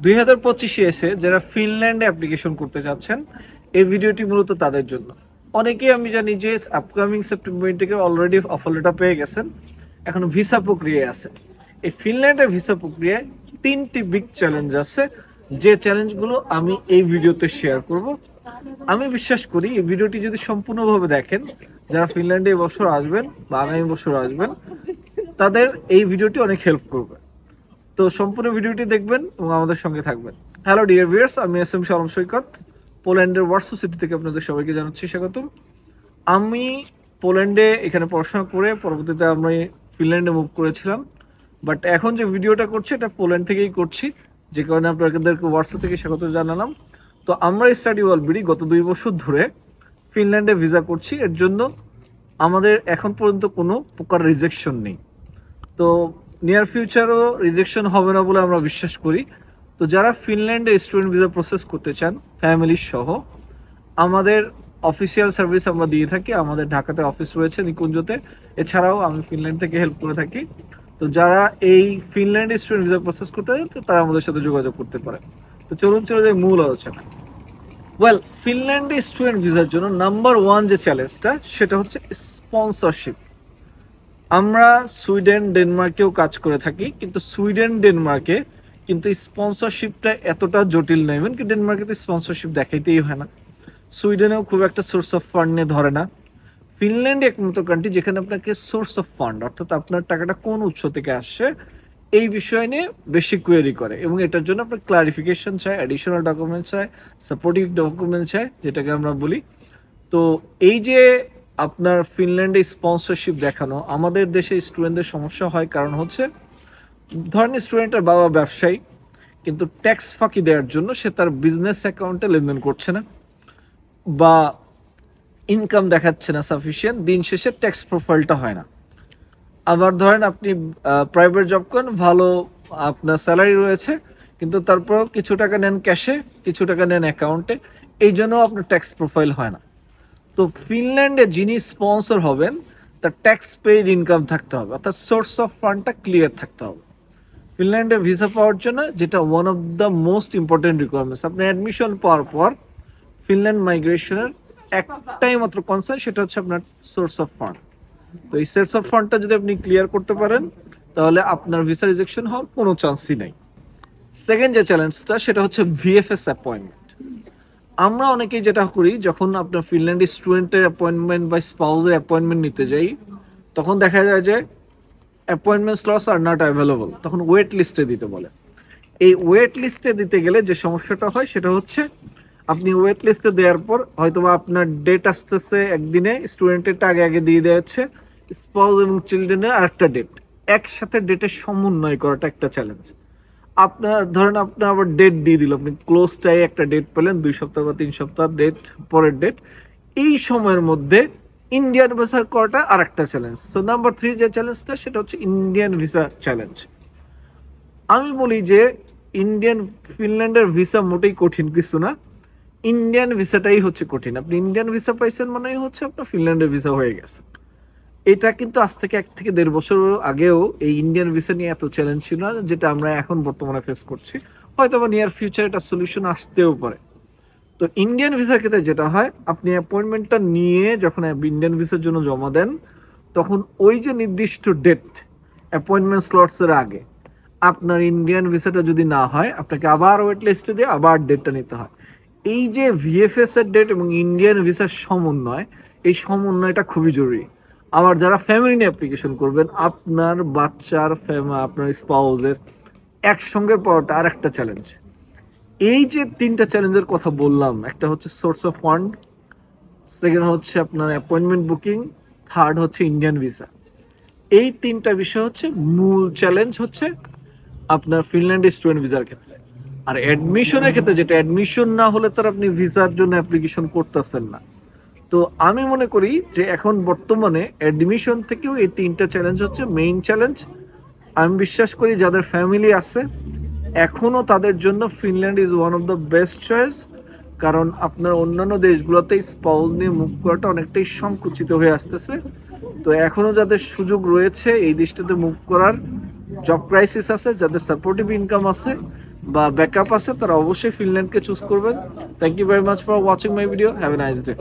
2025-এ এসে যারা ফিনল্যান্ডে অ্যাপ্লিকেশন করতে যাচ্ছেন, এই ভিডিওটি মূলত তাদের জন্য। অনেকেই আমি জানি যে আপকামিং সেপ্টেম্বর থেকে অলরেডি অফার লেটার পেয়ে গেছেন, এখন ভিসা প্রক্রিয়ায় আছে। এই ফিনল্যান্ডের ভিসা প্রক্রিয়ায় 3টি বিগ চ্যালেঞ্জ আছে, যে চ্যালেঞ্জগুলো আমি এই ভিডিওতে শেয়ার করব। আমি বিশ্বাস করি এই ভিডিওটি যদি সম্পূর্ণভাবে দেখেন, যারা ফিনল্যান্ডে এবছর আসবেন বা আগামী বছর আসবেন, তাদের এই ভিডিওটি অনেক হেল্প করবে। তো সম্পূর্ণ ভিডিওটি দেখবেন এবং আমাদের সঙ্গে থাকবেন। হ্যালো ডিয়ার ভিউয়ার্স, আমি এস.এম. শরম সৈকত, পোল্যান্ডের ওয়ার্সো সিটি থেকে আপনাদের সবাইকে জানাচ্ছি স্বাগতম। আমি পোল্যান্ডে এখানে পড়াশোনা করে পরবর্তীতে আমি ফিনল্যান্ডে মুভ করেছিলাম, বাট এখন যে ভিডিওটা করছি এটা পোল্যান্ড থেকেই করছি, যে কারণে আপনাদেরকে ওয়ার্সো থেকে স্বাগত জানালাম। তো আমরা স্টাডি অলরেডি গত 2 বছর ধরে ফিনল্যান্ডে ভিসা করছি, এর জন্য আমাদের এখন পর্যন্ত কোনো প্রকার রিজেকশন নেই। তো নিয়ার ফিউচারও রিজেকশন হবে না বলে আমরা বিশ্বাস করি। তো যারা ফিনল্যান্ডে স্টুডেন্ট ভিসা প্রসেস করতে চান ফ্যামিলি সহ, আমাদের অফিসিয়াল সার্ভিস আমরা দিয়ে থাকি। আমাদের ঢাকাতে অফিস রয়েছে নিকুঞ্জতে, এছাড়াও আমি ফিনল্যান্ড থেকে হেল্প করে থাকি। তো যারা এই ফিনল্যান্ডে স্টুডেন্ট ভিসা প্রসেস করতে চান তারা আমাদের সাথে যোগাযোগ করতে পারে। তো চলুন চলে যাই মূল আলোচনা। ফিনল্যান্ডে স্টুডেন্ট ভিসার জন্য নাম্বার 1 যে চ্যালেঞ্জটা, সেটা হচ্ছে স্পন্সরশিপ। আমরা সুইডেন ডেনমার্কেও কাজ করে থাকি, কিন্তু সুইডেন ডেনমার্কে কিন্তু স্পন্সরশিপটা এতটা জটিল নয়। ইভেন কি ডেনমার্কে তো স্পন্সরশিপ দেখাইতেই হয় না, সুইডেনেও খুব একটা সোর্স অফ ফান্ড নিয়ে ধরে না। ফিনল্যান্ড একমাত্র কান্ট্রি যেখানে আপনাকে সোর্স অফ ফান্ড, অর্থাৎ আপনার টাকাটা কোন উৎস থেকে আসছে, এই বিষয় নিয়ে বেশি কোয়েরি করে, এবং এটার জন্য আপনার ক্লারিফিকেশন চাই, অ্যাডিশনাল ডকুমেন্টস চাই, সাপোর্টিভ ডকুমেন্টস চাই, যেটাকে আমরা বলি। তো এই যে আপনার ফিনল্যান্ডে স্পন্সরশিপ দেখানো, আমাদের দেশে স্টুডেন্টদের সমস্যা হয়, কারণ হচ্ছে ধরেন স্টুডেন্টের বাবা ব্যবসায়ী, কিন্তু ট্যাক্স ফাঁকি দেওয়ার জন্য সে তার বিজনেস অ্যাকাউন্টে লেনদেন করছে না, বা ইনকাম দেখাচ্ছে না সাফিসিয়েন্ট, দিন শেষে ট্যাক্স প্রোফাইলটা হয় না। আবার ধরেন আপনি প্রাইভেট জব করেন, ভালো আপনার স্যালারি রয়েছে, কিন্তু তারপরেও কিছু টাকা নেন ক্যাশে, কিছু টাকা নেন অ্যাকাউন্টে, এই জন্য আপনার ট্যাক্স প্রোফাইল হয় না। তো ফিনল্যান্ডে যিনি স্পন্সর হবেন তার ট্যাক্স পেইড ইনকাম থাকতে হবে, অর্থাৎ সোর্স অফ ফান্ডটা ক্লিয়ার থাকতে হবে ফিনল্যান্ডে ভিসা পাওয়ার জন্য, যেটা one of the most important requirements. আপনি অ্যাডমিশন পাওয়ার পর ফিনল্যান্ড মাইগ্রেশনের একটাই মাত্র কনসার্ন, সেটা হচ্ছে আপনার সোর্স অফ ফান্ড। তো এই সোর্স অফ ফান্ডটা যদি আপনি ক্লিয়ার করতে পারেন, তাহলে আপনার ভিসা রিজেকশন হওয়ার কোনো চান্সই নাই। সেকেন্ড যে চ্যালেঞ্জটা, সেটা হচ্ছে ভিএফএস অ্যাপয়েন্টমেন্ট। আমরা অনেকেই যেটা করি, যখন আপনার ফিনল্যান্ডে স্টুডেন্টের অ্যাপয়েন্টমেন্ট বা স্পাউসের অ্যাপয়েন্টমেন্ট নিতে যাই, তখন দেখা যায় যে appointment slots are not available, তখন ওয়েট লিস্টে দিতে বলে। এই ওয়েট লিস্টে দিতে গেলে যে সমস্যাটা হয়, সেটা হচ্ছে আপনি ওয়েট লিস্টে দেওয়ার পর হয়তো বা আপনার ডেট আসতেছে একদিনে, স্টুডেন্টেরটা আগে আগে দিয়ে দেওয়া হচ্ছে, স্পাউস এবং চিলড্রেনের আরেকটা ডেট, একসাথে ডেটের সমন্বয় করাটা একটা চ্যালেঞ্জ। আপনার ধরেন আপনার আবার ডেট দিয়ে দিল, আপনি ক্লোজটাই একটা ডেট পেলেন 2 সপ্তাহ বা 3 সপ্তাহ ডেট পরের ডেট, এই সময়ের মধ্যে ইন্ডিয়ান ভিসা করাটা আর একটা চ্যালেঞ্জ। তো নাম্বার 3 যে চ্যালেঞ্জটা, সেটা হচ্ছে ইন্ডিয়ান ভিসা চ্যালেঞ্জ। আমি বলি যে ফিনল্যান্ডের ভিসা মোটেই কঠিন কিছু না, ইন্ডিয়ান ভিসাটাই হচ্ছে কঠিন। আপনি ইন্ডিয়ান ভিসা পাইছেন মানেই হচ্ছে আপনার ফিনল্যান্ডের ভিসা হয়ে গেছে। এটা কিন্তু আজ থেকে 1 থেকে 1.5 বছর আগেও এই ইন্ডিয়ান ভিসা নিয়ে এত চ্যালেঞ্জ ছিল না, যেটা আমরা এখন বর্তমানে ফেস করছি। হয়তো বা নিয়ার ফিউচার এটা সলিউশন আসতেও পারে। তো ইন্ডিয়ান ভিসার ক্ষেত্রে যেটা হয়, আপনি অ্যাপয়েন্টমেন্টটা নিয়ে যখন ইন্ডিয়ান ভিসার জন্য জমা দেন, তখন ওই যে নির্দিষ্ট ডেট অ্যাপয়েন্টমেন্ট স্লটসের আগে আপনার ইন্ডিয়ান ভিসাটা যদি না হয়, আপনাকে আবার ওয়েট লিস্টে দিয়ে আবার ডেটটা নিতে হয়। এই যে ভিএফএস এর ডেট এবং ইন্ডিয়ান ভিসার সমন্বয়, এই সমন্বয়টা খুবই জরুরি। আবার যারা ফ্যামিলি নিয়ে অ্যাপ্লিকেশন করবেন, আপনার বাচ্চার আপনার স্পাউসের একসঙ্গে পাওয়াটা আর একটা চ্যালেঞ্জ। এই যে 3টা চ্যালেঞ্জের কথা বললাম, একটা হচ্ছে সোর্স অফ ফান্ড, সেকেন্ড হচ্ছে আপনার অ্যাপয়েন্টমেন্ট বুকিং, থার্ড হচ্ছে ইন্ডিয়ান ভিসা। এই 3টা বিষয় হচ্ছে মূল চ্যালেঞ্জ হচ্ছে আপনার ফিনল্যান্ডে স্টুডেন্ট ভিসার ক্ষেত্রে। আর অ্যাডমিশনের ক্ষেত্রে, যেটা অ্যাডমিশন না হলে তার আপনি ভিসার জন্য অ্যাপ্লিকেশন করতেছেন না। তো আমি মনে করি যে এখন বর্তমানে অ্যাডমিশন থেকেও এই 3টা চ্যালেঞ্জ হচ্ছে মেইন চ্যালেঞ্জ। আমি বিশ্বাস করি যাদের ফ্যামিলি আছে এখনো, তাদের জন্য Finland is one of the best choice, কারণ আপনার অন্যান্য দেশগুলোতে স্পাউস নিয়ে মুভ করাটা অনেকটাই সংকুচিত হয়ে আসতেছে। তো এখনো যাদের সুযোগ রয়েছে এই দেশটাতে মুভ করার, জব ক্রাইসিস আছে, যাদের সাপোর্টিভ ইনকাম আছে, বা ব্যাকআপ আছে তারা অবশ্যই ফিনল্যান্ডকে চুজ করবেন। Thank you very much for watching my video, have a nice day.